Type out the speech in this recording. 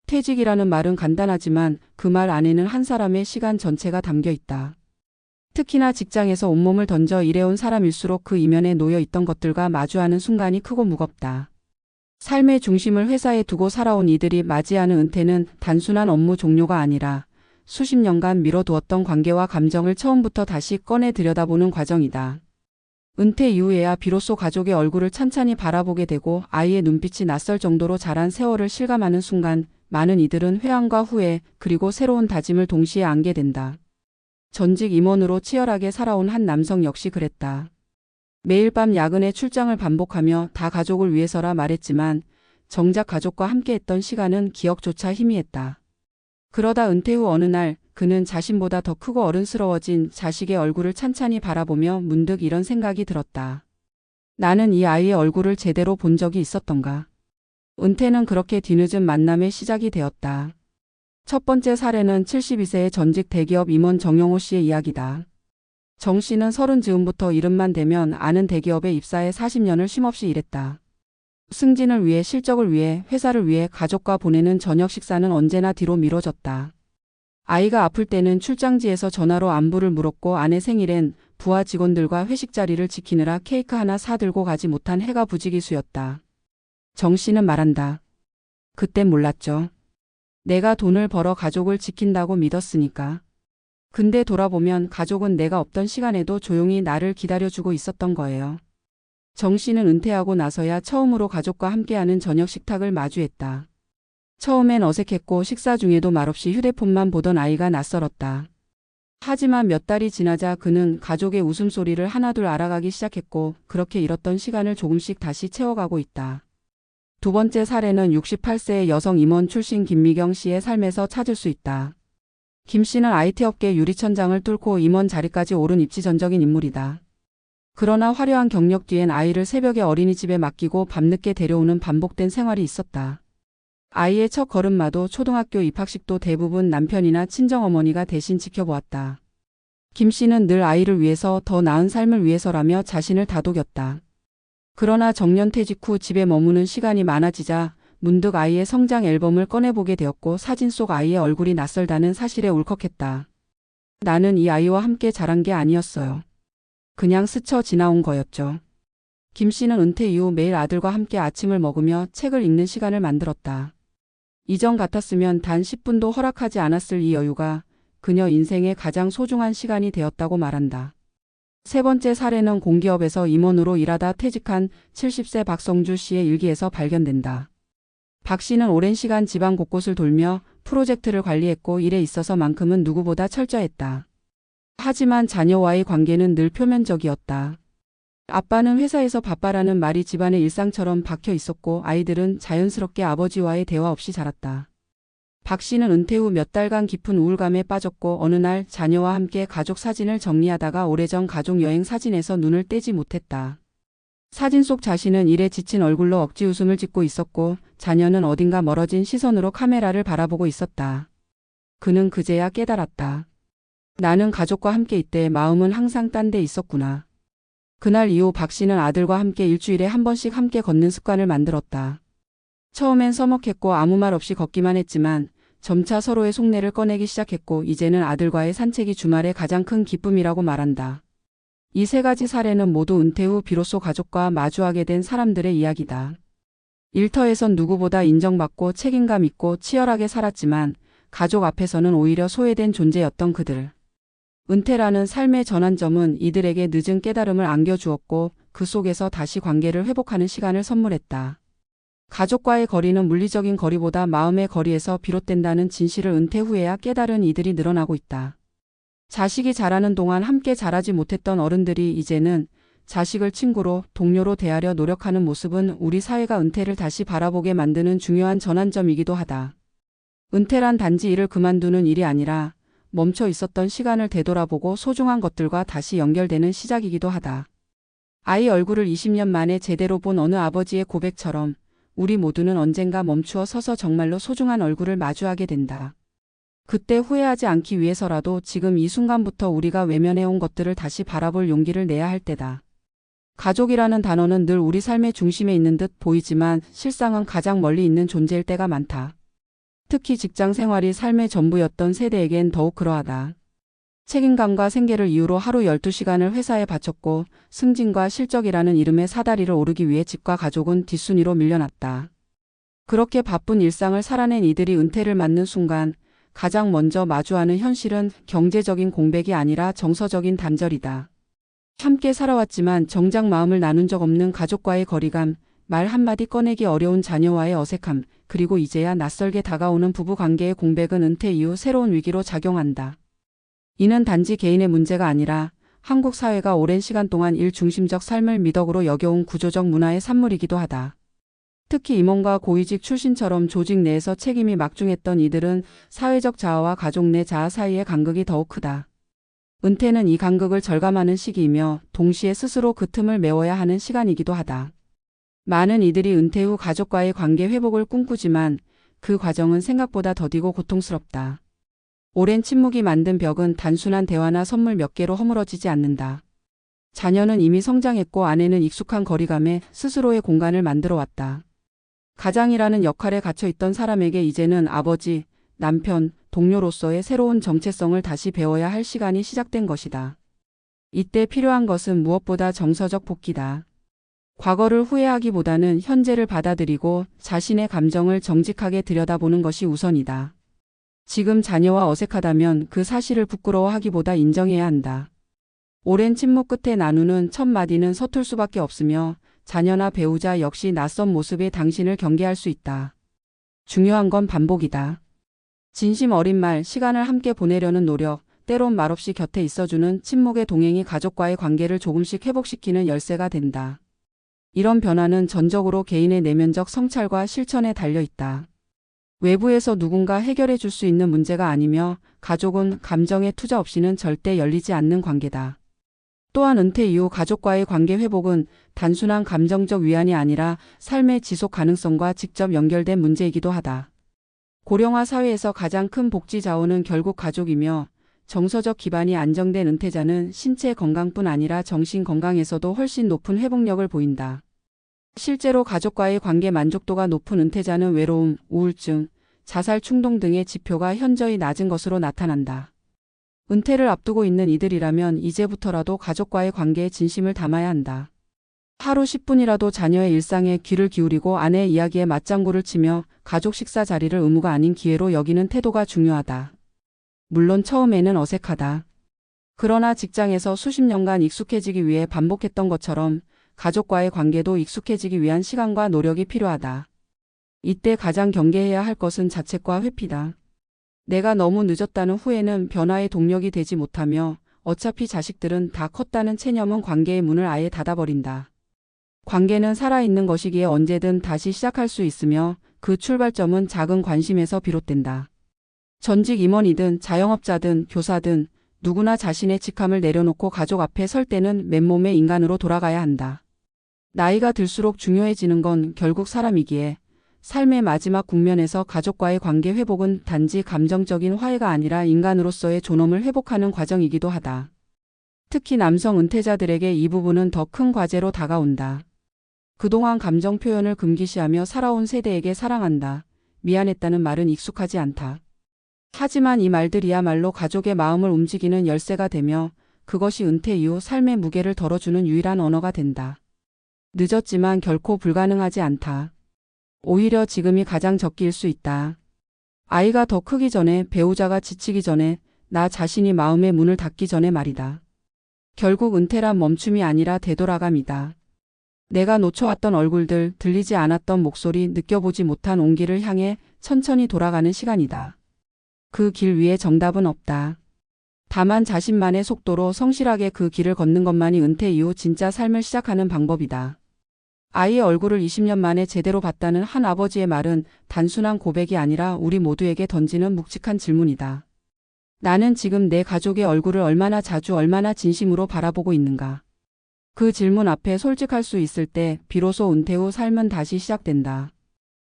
퇴직이라는 말은 간단하지만 그 말 안에는 한 사람의 시간 전체가 담겨 있다. 특히나 직장에서 온몸을 던져 일해온 사람일수록 그 이면에 놓여 있던 것들과 마주하는 순간이 크고 무겁다. 삶의 중심을 회사에 두고 살아온 이들이 맞이하는 은퇴는 단순한 업무 종료가 아니라 수십 년간 미뤄두었던 관계와 감정을 처음부터 다시 꺼내 들여다보는 과정이다. 은퇴 이후에야 비로소 가족의 얼굴을 찬찬히 바라보게 되고 아이의 눈빛이 낯설 정도로 자란 세월을 실감하는 순간 많은 이들은 회한과 후회 그리고 새로운 다짐을 동시에 안게 된다. 전직 임원으로 치열하게 살아온 한 남성 역시 그랬다. 매일 밤 야근에 출장을 반복하며 다 가족을 위해서라 말했지만 정작 가족과 함께했던 시간은 기억조차 희미했다. 그러다 은퇴 후 어느 날 그는 자신보다 더 크고 어른스러워진 자식의 얼굴을 찬찬히 바라보며 문득 이런 생각이 들었다. 나는 이 아이의 얼굴을 제대로 본 적이 있었던가. 은퇴는 그렇게 뒤늦은 만남의 시작이 되었다. 첫 번째 사례는 72세의 전직 대기업 임원 정영호 씨의 이야기다. 정 씨는 30 즈음부터 이름만 대면 아는 대기업에 입사해 40년을 쉼없이 일했다. 승진을 위해 실적을 위해 회사를 위해 가족과 보내는 저녁 식사는 언제나 뒤로 미뤄졌다. 아이가 아플 때는 출장지에서 전화로 안부를 물었고 아내 생일엔 부하 직원들과 회식 자리를 지키느라 케이크 하나 사들고 가지 못한 해가 부지기수였다. 정 씨는 말한다. 그땐 몰랐죠. 내가 돈을 벌어 가족을 지킨다고 믿었으니까. 근데 돌아보면 가족은 내가 없던 시간에도 조용히 나를 기다려주고 있었던 거예요. 정 씨는 은퇴하고 나서야 처음으로 가족과 함께하는 저녁 식탁을 마주했다. 처음엔 어색했고 식사 중에도 말없이 휴대폰만 보던 아이가 낯설었다. 하지만 몇 달이 지나자 그는 가족의 웃음소리를 하나둘 알아가기 시작했고 그렇게 잃었던 시간을 조금씩 다시 채워가고 있다. 두 번째 사례는 68세의 여성 임원 출신 김미경 씨의 삶에서 찾을 수 있다. 김 씨는 IT업계 유리천장을 뚫고 임원 자리까지 오른 입지전적인 인물이다. 그러나 화려한 경력 뒤엔 아이를 새벽에 어린이집에 맡기고 밤늦게 데려오는 반복된 생활이 있었다. 아이의 첫 걸음마도 초등학교 입학식도 대부분 남편이나 친정어머니가 대신 지켜보았다. 김 씨는 늘 아이를 위해서 더 나은 삶을 위해서라며 자신을 다독였다. 그러나 정년퇴직 후 집에 머무는 시간이 많아지자 문득 아이의 성장 앨범을 꺼내보게 되었고 사진 속 아이의 얼굴이 낯설다는 사실에 울컥했다. 나는 이 아이와 함께 자란 게 아니었어요. 그냥 스쳐 지나온 거였죠. 김 씨는 은퇴 이후 매일 아들과 함께 아침을 먹으며 책을 읽는 시간을 만들었다. 이전 같았으면 단 10분도 허락하지 않았을 이 여유가 그녀 인생의 가장 소중한 시간이 되었다고 말한다. 세 번째 사례는 공기업에서 임원으로 일하다 퇴직한 70세 박성주 씨의 일기에서 발견된다. 박 씨는 오랜 시간 지방 곳곳을 돌며 프로젝트를 관리했고 일에 있어서만큼은 누구보다 철저했다. 하지만 자녀와의 관계는 늘 표면적이었다. 아빠는 회사에서 바빠라는 말이 집안의 일상처럼 박혀 있었고 아이들은 자연스럽게 아버지와의 대화 없이 자랐다. 박 씨는 은퇴 후 몇 달간 깊은 우울감에 빠졌고 어느 날 자녀와 함께 가족 사진을 정리하다가 오래전 가족 여행 사진에서 눈을 떼지 못했다. 사진 속 자신은 일에 지친 얼굴로 억지 웃음을 짓고 있었고 자녀는 어딘가 멀어진 시선으로 카메라를 바라보고 있었다. 그는 그제야 깨달았다. 나는 가족과 함께 있되 마음은 항상 딴 데 있었구나. 그날 이후 박 씨는 아들과 함께 일주일에 한 번씩 함께 걷는 습관을 만들었다. 처음엔 서먹했고 아무 말 없이 걷기만 했지만 점차 서로의 속내를 꺼내기 시작했고 이제는 아들과의 산책이 주말의 가장 큰 기쁨이라고 말한다. 이 세 가지 사례는 모두 은퇴 후 비로소 가족과 마주하게 된 사람들의 이야기다. 일터에선 누구보다 인정받고 책임감 있고 치열하게 살았지만 가족 앞에서는 오히려 소외된 존재였던 그들. 은퇴라는 삶의 전환점은 이들에게 늦은 깨달음을 안겨주었고 그 속에서 다시 관계를 회복하는 시간을 선물했다. 가족과의 거리는 물리적인 거리보다 마음의 거리에서 비롯된다는 진실을 은퇴 후에야 깨달은 이들이 늘어나고 있다. 자식이 자라는 동안 함께 자라지 못했던 어른들이 이제는 자식을 친구로, 동료로 대하려 노력하는 모습은 우리 사회가 은퇴를 다시 바라보게 만드는 중요한 전환점이기도 하다. 은퇴란 단지 일을 그만두는 일이 아니라 멈춰 있었던 시간을 되돌아보고 소중한 것들과 다시 연결되는 시작이기도 하다. 아이 얼굴을 20년 만에 제대로 본 어느 아버지의 고백처럼 우리 모두는 언젠가 멈추어 서서 정말로 소중한 얼굴을 마주하게 된다. 그때 후회하지 않기 위해서라도 지금 이 순간부터 우리가 외면해온 것들을 다시 바라볼 용기를 내야 할 때다. 가족이라는 단어는 늘 우리 삶의 중심에 있는 듯 보이지만 실상은 가장 멀리 있는 존재일 때가 많다. 특히 직장 생활이 삶의 전부였던 세대에겐 더욱 그러하다. 책임감과 생계를 이유로 하루 12시간을 회사에 바쳤고 승진과 실적이라는 이름의 사다리를 오르기 위해 집과 가족은 뒷순위로 밀려났다. 그렇게 바쁜 일상을 살아낸 이들이 은퇴를 맞는 순간 가장 먼저 마주하는 현실은 경제적인 공백이 아니라 정서적인 단절이다. 함께 살아왔지만 정작 마음을 나눈 적 없는 가족과의 거리감, 말 한마디 꺼내기 어려운 자녀와의 어색함, 그리고 이제야 낯설게 다가오는 부부 관계의 공백은 은퇴 이후 새로운 위기로 작용한다. 이는 단지 개인의 문제가 아니라 한국 사회가 오랜 시간 동안 일 중심적 삶을 미덕으로 여겨온 구조적 문화의 산물이기도 하다. 특히 임원과 고위직 출신처럼 조직 내에서 책임이 막중했던 이들은 사회적 자아와 가족 내 자아 사이의 간극이 더욱 크다. 은퇴는 이 간극을 절감하는 시기이며 동시에 스스로 그 틈을 메워야 하는 시간이기도 하다. 많은 이들이 은퇴 후 가족과의 관계 회복을 꿈꾸지만 그 과정은 생각보다 더디고 고통스럽다. 오랜 침묵이 만든 벽은 단순한 대화나 선물 몇 개로 허물어지지 않는다. 자녀는 이미 성장했고 아내는 익숙한 거리감에 스스로의 공간을 만들어 왔다. 가장이라는 역할에 갇혀있던 사람에게 이제는 아버지, 남편, 동료로서의 새로운 정체성을 다시 배워야 할 시간이 시작된 것이다. 이때 필요한 것은 무엇보다 정서적 복귀다. 과거를 후회하기보다는 현재를 받아들이고 자신의 감정을 정직하게 들여다보는 것이 우선이다. 지금 자녀와 어색하다면 그 사실을 부끄러워하기보다 인정해야 한다. 오랜 침묵 끝에 나누는 첫 마디는 서툴 수밖에 없으며 자녀나 배우자 역시 낯선 모습에 당신을 경계할 수 있다. 중요한 건 반복이다. 진심 어린 말, 시간을 함께 보내려는 노력, 때론 말없이 곁에 있어주는 침묵의 동행이 가족과의 관계를 조금씩 회복시키는 열쇠가 된다. 이런 변화는 전적으로 개인의 내면적 성찰과 실천에 달려 있다. 외부에서 누군가 해결해 줄 수 있는 문제가 아니며 가족은 감정의 투자 없이는 절대 열리지 않는 관계다. 또한 은퇴 이후 가족과의 관계 회복은 단순한 감정적 위안이 아니라 삶의 지속 가능성과 직접 연결된 문제이기도 하다. 고령화 사회에서 가장 큰 복지 자원은 결국 가족이며 정서적 기반이 안정된 은퇴자는 신체 건강뿐 아니라 정신 건강에서도 훨씬 높은 회복력을 보인다. 실제로 가족과의 관계 만족도가 높은 은퇴자는 외로움, 우울증, 자살 충동 등의 지표가 현저히 낮은 것으로 나타난다. 은퇴를 앞두고 있는 이들이라면 이제부터라도 가족과의 관계에 진심을 담아야 한다. 하루 10분이라도 자녀의 일상에 귀를 기울이고 아내의 이야기에 맞장구를 치며 가족 식사 자리를 의무가 아닌 기회로 여기는 태도가 중요하다. 물론 처음에는 어색하다. 그러나 직장에서 수십 년간 익숙해지기 위해 반복했던 것처럼 가족과의 관계도 익숙해지기 위한 시간과 노력이 필요하다. 이때 가장 경계해야 할 것은 자책과 회피다. 내가 너무 늦었다는 후회는 변화의 동력이 되지 못하며 어차피 자식들은 다 컸다는 체념은 관계의 문을 아예 닫아버린다. 관계는 살아있는 것이기에 언제든 다시 시작할 수 있으며 그 출발점은 작은 관심에서 비롯된다. 전직 임원이든 자영업자든 교사든 누구나 자신의 직함을 내려놓고 가족 앞에 설 때는 맨몸의 인간으로 돌아가야 한다. 나이가 들수록 중요해지는 건 결국 사람이기에 삶의 마지막 국면에서 가족과의 관계 회복은 단지 감정적인 화해가 아니라 인간으로서의 존엄을 회복하는 과정이기도 하다. 특히 남성 은퇴자들에게 이 부분은 더 큰 과제로 다가온다. 그동안 감정 표현을 금기시하며 살아온 세대에게 사랑한다, 미안했다는 말은 익숙하지 않다. 하지만 이 말들이야말로 가족의 마음을 움직이는 열쇠가 되며 그것이 은퇴 이후 삶의 무게를 덜어주는 유일한 언어가 된다. 늦었지만 결코 불가능하지 않다. 오히려 지금이 가장 적기일 수 있다. 아이가 더 크기 전에, 배우자가 지치기 전에, 나 자신이 마음의 문을 닫기 전에 말이다. 결국 은퇴란 멈춤이 아니라 되돌아감이다. 내가 놓쳐왔던 얼굴들, 들리지 않았던 목소리, 느껴보지 못한 온기를 향해 천천히 돌아가는 시간이다. 그 길 위에 정답은 없다. 다만 자신만의 속도로 성실하게 그 길을 걷는 것만이 은퇴 이후 진짜 삶을 시작하는 방법이다. 아이의 얼굴을 20년 만에 제대로 봤다는 한 아버지의 말은 단순한 고백이 아니라 우리 모두에게 던지는 묵직한 질문이다. 나는 지금 내 가족의 얼굴을 얼마나 자주, 얼마나 진심으로 바라보고 있는가? 그 질문 앞에 솔직할 수 있을 때 비로소 은퇴 후 삶은 다시 시작된다.